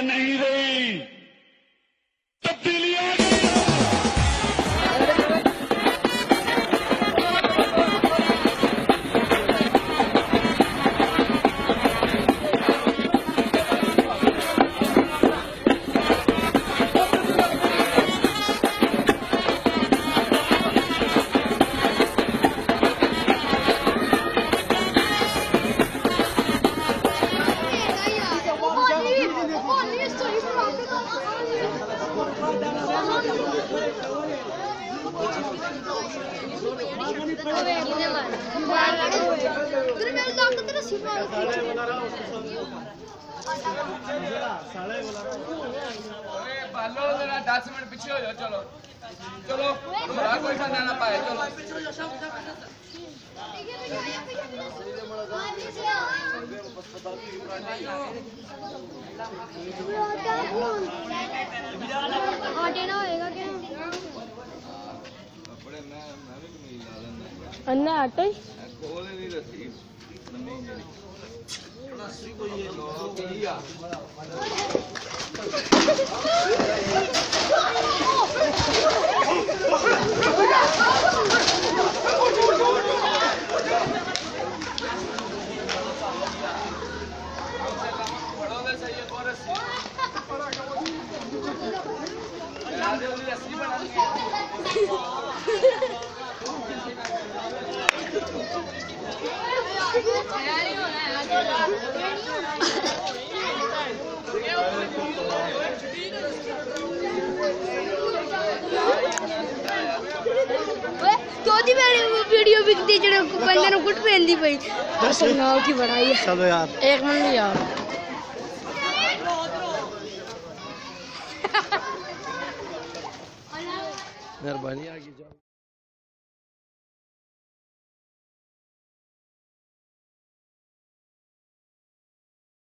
नहीं रही, तब्दीली आ गई है। बालो जरा 10 मिनट पीछे हो जाओ। चलो चलो कोई खाना ना पाए। चलो अन्ना आटे चौथी वीडियो बिकती जो बंदे ने गुट पहनती पई नाव की बढ़ाई है। चलो यार 1 मिनट यार मेहरबानी आगे जाओ।